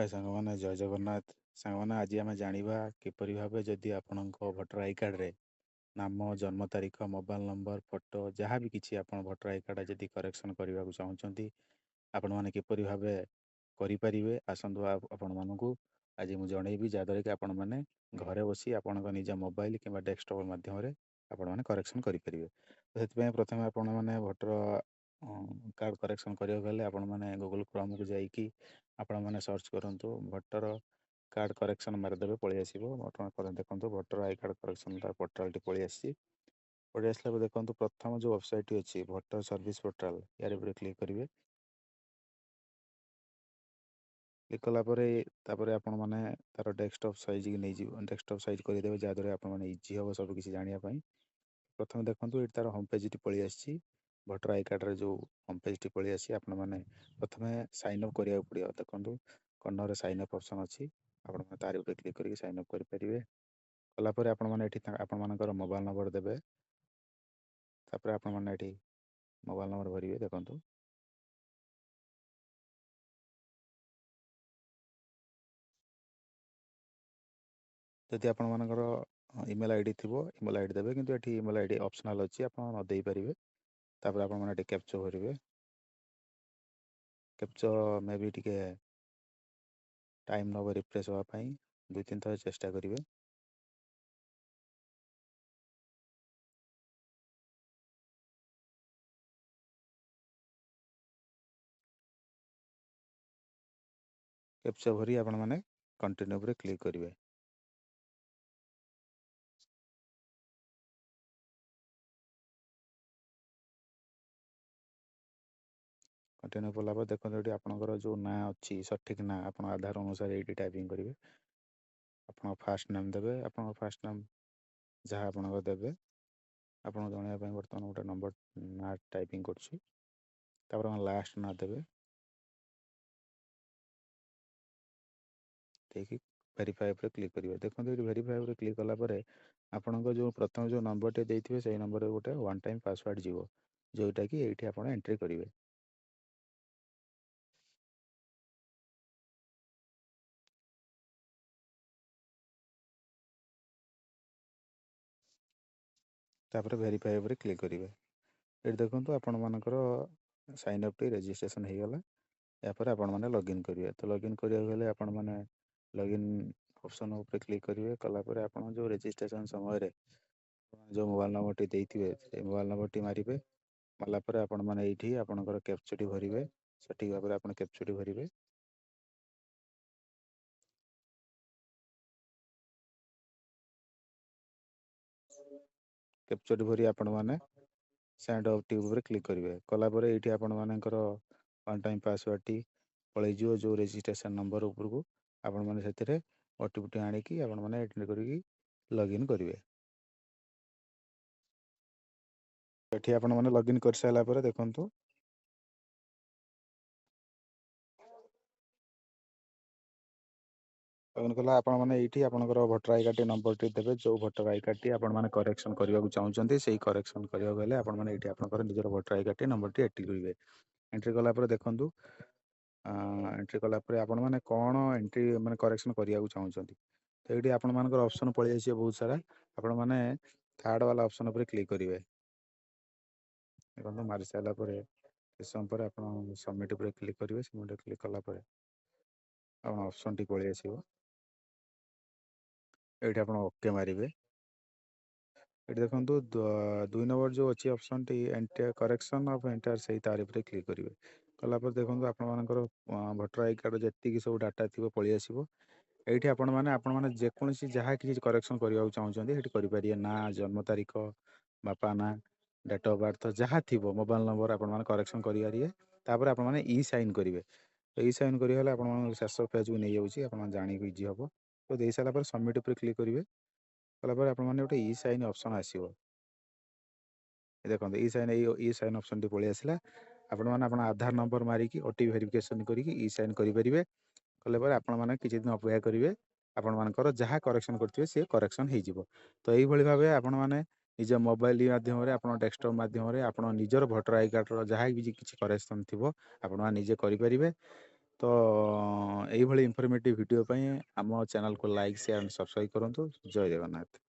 ହାଏ ସାଙ୍ଗମାନେ, ଜୟ ଜଗନ୍ନାଥ। ସାଙ୍ଗମାନେ, ଆଜି ଆମେ ଜାଣିବା କିପରି ଭାବେ ଯଦି ଆପଣଙ୍କ ଭୋଟର ଆଇ କାର୍ଡ଼ରେ ନାମ, ଜନ୍ମ ତାରିଖ, ମୋବାଇଲ ନମ୍ବର, ଫଟୋ ଯାହା ବି କିଛି ଆପଣ ଭୋଟର ଆଇ କାର୍ଡ଼ ଯଦି କରେକ୍ସନ୍ କରିବାକୁ ଚାହୁଁଛନ୍ତି, ଆପଣମାନେ କିପରି ଭାବେ କରିପାରିବେ। ଆସନ୍ତୁ ଆପଣମାନଙ୍କୁ ଆଜି ମୁଁ ଜଣେଇବି, ଯାହାଦ୍ୱାରା କି ଆପଣମାନେ ଘରେ ବସି ଆପଣଙ୍କ ନିଜ ମୋବାଇଲ କିମ୍ବା ଡେସ୍କଟପ୍ ମାଧ୍ୟମରେ ଆପଣମାନେ କରେକ୍ସନ୍ କରିପାରିବେ। ତ ସେଥିପାଇଁ ପ୍ରଥମେ ଆପଣମାନେ ଭୋଟର କାର୍ଡ଼ କରେକ୍ସନ୍ କରିବାକୁ ହେଲେ ଆପଣମାନେ ଗୁଗଲ୍ କ୍ରୋମ୍କୁ ଯାଇକି ଆପଣମାନେ ସର୍ଚ୍ଚ କରନ୍ତୁ ଭୋଟର କାର୍ଡ଼ କରେକ୍ସନ୍ ମାରିଦେବେ, ପଳେଇ ଆସିବ। ଆପଣ ଦେଖନ୍ତୁ ଭୋଟର ଆଇ କାର୍ଡ଼ କରେକ୍ସନ୍ ପୋର୍ଟାଲଟି ପଳେଇ ଆସିଛି। ପଳେଇ ଆସିଲା ପରେ ଦେଖନ୍ତୁ ପ୍ରଥମ ଯେଉଁ ୱେବସାଇଟ୍ଟି ଅଛି ଭୋଟର ସର୍ଭିସ୍ ପୋର୍ଟାଲ, ୟାର ଉପରେ କ୍ଲିକ୍ କରିବେ। କ୍ଲିକ୍ କଲା ପରେ ତାପରେ ଆପଣମାନେ ତାର ଡେସ୍କଟପ୍ ସାଇଜ୍କି ନେଇଯିବ, ଡେସ୍କଟପ୍ ସାଇଜ୍ କରିଦେବେ, ଯାହାଦ୍ୱାରା ଆପଣମାନେ ଇଜି ହେବ ସବୁ କିଛି ଜାଣିବା ପାଇଁ। ପ୍ରଥମେ ଦେଖନ୍ତୁ ଏଠି ତାର ହୋମ୍ ପେଜ୍ଟି ପଳେଇ ଆସିଛି। ଭୋଟର ଆଇ କାର୍ଡ଼ରେ ଯେଉଁ ହୋମ୍ ପେଜ୍ଟି ପଳେଇ ଆସିଛି, ଆପଣମାନେ ପ୍ରଥମେ ସାଇନ୍ ଅପ୍ କରିବାକୁ ପଡ଼ିବ। ଦେଖନ୍ତୁ କର୍ଣ୍ଣରରେ ସାଇନ୍ ଅପ୍ ଅପସନ୍ ଅଛି, ଆପଣମାନେ ତାରି ଉପରେ କ୍ଲିକ୍ କରିକି ସାଇନ୍ ଅପ୍ କରିପାରିବେ। କଲା ପରେ ଆପଣମାନେ ଏଠି ଆପଣମାନଙ୍କର ମୋବାଇଲ୍ ନମ୍ବର ଦେବେ। ତାପରେ ଆପଣମାନେ ଏଠି ମୋବାଇଲ୍ ନମ୍ବର ଭରିବେ। ଦେଖନ୍ତୁ ଯଦି ଆପଣମାନଙ୍କର ଇମେଲ୍ ଆଇ ଡ଼ି ଥିବ, ଇମେଲ୍ ଆଇ ଡ଼ି ଦେବେ, କିନ୍ତୁ ଏଠି ଇମେଲ୍ ଆଇ ଡ଼ି ଅପସନାଲ୍ ଅଛି, ଆପଣ ନ ଦେଇପାରିବେ। ତାପରେ ଆପଣମାନେ ଏଠି କ୍ୟାପ୍ଚା ଭରିବେ। କ୍ୟାପ୍ଚା ମେ ବି ଟିକେ ଟାଇମ୍ ନେବ ରିଫ୍ରେଶ୍ ହେବା ପାଇଁ, 2-3 ଥର ଚେଷ୍ଟା କରିବେ। କ୍ୟାପ୍ଚା ଭରି ଆପଣମାନେ କଣ୍ଟିନ୍ୟୁ ଉପରେ କ୍ଲିକ୍ କରିବେ। କଣ୍ଟିନ୍ୟୁ କଲା ପରେ ଦେଖନ୍ତୁ ଏଠି ଆପଣଙ୍କର ଯେଉଁ ନାଁ ଅଛି, ସଠିକ୍ ନାଁ ଆପଣ ଆଧାର ଅନୁସାରେ ଏଇଠି ଟାଇପିଂ କରିବେ। ଆପଣଙ୍କ ଫାର୍ଷ୍ଟ ନେମ୍ ଦେବେ, ଆପଣଙ୍କ ଫାର୍ଷ୍ଟ ନେମ୍ ଯାହା ଆପଣଙ୍କର ଦେବେ। ଆପଣଙ୍କୁ ଜଣାଇବା ପାଇଁ ବର୍ତ୍ତମାନ ଗୋଟେ ନମ୍ବର ନାଁ ଟାଇପିଂ କରୁଛି। ତାପରେ ଆପଣ ଲାଷ୍ଟ ନାଁ ଦେବେ, ଦେଇକି ଭେରିଫାଏ ଉପରେ କ୍ଲିକ୍ କରିବେ। ଦେଖନ୍ତୁ ଏଠି ଭେରିଫାଏ ଉପରେ କ୍ଲିକ୍ କଲା ପରେ ଆପଣଙ୍କ ଯେଉଁ ପ୍ରଥମେ ଯେଉଁ ନମ୍ବରଟି ଦେଇଥିବେ ସେଇ ନମ୍ବରରେ ଗୋଟେ ୱାନ୍ ଟାଇମ୍ ପାସୱାର୍ଡ଼ ଯିବ, ଯେଉଁଟାକି ଏଇଠି ଆପଣ ଏଣ୍ଟ୍ରି କରିବେ। ତାପରେ ଭେରିଫାଏ ଉପରେ କ୍ଲିକ୍ କରିବେ। ଏଠି ଦେଖନ୍ତୁ ଆପଣମାନଙ୍କର ସାଇନ୍ ଅପ୍ଟି ରେଜିଷ୍ଟ୍ରେସନ୍ ହୋଇଗଲା। ଏହାପରେ ଆପଣମାନେ ଲଗ୍ଇନ୍ କରିବେ। ତ ଲଗ୍ଇନ୍ କରିବାକୁ ହେଲେ ଆପଣମାନେ ଲଗ୍ଇନ୍ ଅପସନ୍ ଉପରେ କ୍ଲିକ୍ କରିବେ। କଲା ପରେ ଆପଣ ଯେଉଁ ରେଜିଷ୍ଟ୍ରେସନ୍ ସମୟରେ ଯେଉଁ ମୋବାଇଲ୍ ନମ୍ବରଟି ଦେଇଥିବେ ସେଇ ମୋବାଇଲ୍ ନମ୍ବରଟି ମାରିବେ। ମାରିଲା ପରେ ଆପଣମାନେ ଏଇଠି ଆପଣଙ୍କର କ୍ୟାପ୍ଚାଟି ଭରିବେ। ସଠିକ୍ ଭାବରେ ଆପଣ କ୍ୟାପ୍ଚାଟି ଭରିବେ। କ୍ୟାପ୍ଚାଟି ଭରି ଆପଣମାନେ ସେଣ୍ଡ ଓଟିପି ଉପରେ କ୍ଲିକ୍ କରିବେ। କଲା ପରେ ଏଇଠି ଆପଣମାନଙ୍କର ୱାନ୍ ଟାଇମ୍ ପାସୱାର୍ଡ଼ଟି ପଳେଇଯିବ ଯେଉଁ ରେଜିଷ୍ଟ୍ରେସନ୍ ନମ୍ବର ଉପରକୁ। ଆପଣମାନେ ସେଥିରେ ଓଟିପିଟି ଆଣିକି ଆପଣମାନେ ଏଣ୍ଟ୍ରି କରିକି ଲଗ୍ଇନ୍ କରିବେ। ଏଠି ଆପଣମାନେ ଲଗ୍ଇନ୍ କରିସାରିଲା ପରେ ଦେଖନ୍ତୁ ଲଗ୍ଇନ୍ କଲା ଆପଣମାନେ ଏଇଠି ଆପଣଙ୍କର ଭୋଟର ଆଇ କାର୍ଡ଼ଟି ନମ୍ବରଟି ଦେବେ। ଯେଉଁ ଭୋଟର ଆଇ କାର୍ଡ଼ଟି ଆପଣମାନେ କରେକ୍ସନ୍ କରିବାକୁ ଚାହୁଁଛନ୍ତି, ସେଇ କରେକ୍ସନ୍ କରିବାକୁ ହେଲେ ଆପଣମାନେ ଏଇଠି ଆପଣଙ୍କର ନିଜର ଭୋଟର ଆଇ କାର୍ଡ଼ଟି ନମ୍ବରଟି ଏଣ୍ଟ୍ରି କରିବେ। ଏଣ୍ଟ୍ରି କଲା ପରେ ଦେଖନ୍ତୁ ଏଣ୍ଟ୍ରି କଲା ପରେ ଆପଣମାନେ କ'ଣ ଏଣ୍ଟ୍ରି ମାନେ କରେକ୍ସନ୍ କରିବାକୁ ଚାହୁଁଛନ୍ତି, ତ ଏଇଠି ଆପଣମାନଙ୍କର ଅପସନ୍ ପଳେଇ ଆସିବ ବହୁତ ସାରା। ଆପଣମାନେ ଥାର୍ଡ଼ ବାଲା ଅପସନ୍ ଉପରେ କ୍ଲିକ୍ କରିବେ। ଦେଖନ୍ତୁ ମାରି ସାରିଲା ପରେ କିଛି ସମୟ ପରେ ଆପଣ ସବମିଟ୍ ଉପରେ କ୍ଲିକ୍ କରିବେ। ସବମିଟ୍ କ୍ଲିକ୍ କଲା ପରେ ଆପଣ ଅପସନ୍ଟି ପଳେଇ ଆସିବ। ଏଇଠି ଆପଣ ଓକେ ମାରିବେ। ଏଠି ଦେଖନ୍ତୁ 2 ନମ୍ବର ଯେଉଁ ଅଛି ଅପସନ୍ଟି କରେକ୍ସନ୍ ଅଫ୍ ଏଣ୍ଟାୟାର, ସେଇ ତାରି ଉପରେ କ୍ଲିକ୍ କରିବେ। କଲା ପରେ ଦେଖନ୍ତୁ ଆପଣମାନଙ୍କର ଭୋଟର ଆଇ କାର୍ଡ଼ ଯେତିକି ସବୁ ଡାଟା ଥିବ ପଳେଇ ଆସିବ। ଏଇଠି ଆପଣମାନେ ଯେକୌଣସି ଯାହା କିଛି କରେକ୍ସନ୍ କରିବାକୁ ଚାହୁଁଛନ୍ତି ସେଠି କରିପାରିବେ। ନାଁ, ଜନ୍ମ ତାରିଖ, ବାପା ନାଁ, ଡେଟ୍ ଅଫ୍ ବାର୍ଥ ଯାହା ଥିବ, ମୋବାଇଲ୍ ନମ୍ବର ଆପଣମାନେ କରେକ୍ସନ୍ କରିପାରିବେ। ତାପରେ ଆପଣମାନେ ଇ ସାଇନ୍ କରିବେ। ତ ଇ ସାଇନ୍ କରିଗଲେ ଆପଣମାନଙ୍କ ଶେଷ ପେଜ୍କୁ ନେଇଯାଉଛି, ଆପଣମାନେ ଜାଣିବାକୁ ଇଜି ହେବ। ତ ଦେଇସାରିଲା ପରେ ସବମିଟ୍ ଉପରେ କ୍ଲିକ୍ କରିବେ। କଲା ପରେ ଆପଣମାନେ ଗୋଟେ ଇ ସାଇନ୍ ଅପସନ୍ ଆସିବ। ଦେଖନ୍ତୁ ଇ ସାଇନ୍ ଅପସନ୍ଟି ପଳେଇ ଆସିଲା। ଆପଣମାନେ ଆପଣ ଆଧାର ନମ୍ବର ମାରିକି ଓଟିପି ଭେରିଫିକେସନ୍ କରିକି ଇ ସାଇନ୍ କରିପାରିବେ। କଲା ପରେ ଆପଣମାନେ କିଛି ଦିନ ଅପେକ୍ଷା କରିବେ। ଆପଣମାନଙ୍କର ଯାହା କରେକ୍ସନ୍ କରିଥିବେ ସେ କରେକ୍ସନ୍ ହେଇଯିବ। ତ ଏଇଭଳି ଭାବେ ଆପଣମାନେ ନିଜ ମୋବାଇଲ ମାଧ୍ୟମରେ, ଆପଣ ଡେସ୍କଟପ୍ ମାଧ୍ୟମରେ ଆପଣ ନିଜର ଭୋଟର ଆଇ କାର୍ଡ଼ର ଯାହା କିଛି କରେକ୍ସନ୍ ଥିବ ଆପଣମାନେ ନିଜେ କରିପାରିବେ। ତ ଏଇଭଳି ଇନଫର୍ମେଟିଭ୍ ଭିଡ଼ିଓ ପାଇଁ ଆମ ଚ୍ୟାନେଲକୁ ଲାଇକ୍ ସେୟାର ଆଣ୍ଡ ସବସ୍କ୍ରାଇବ୍ କରନ୍ତୁ। ଜୟ ଜଗନ୍ନାଥ।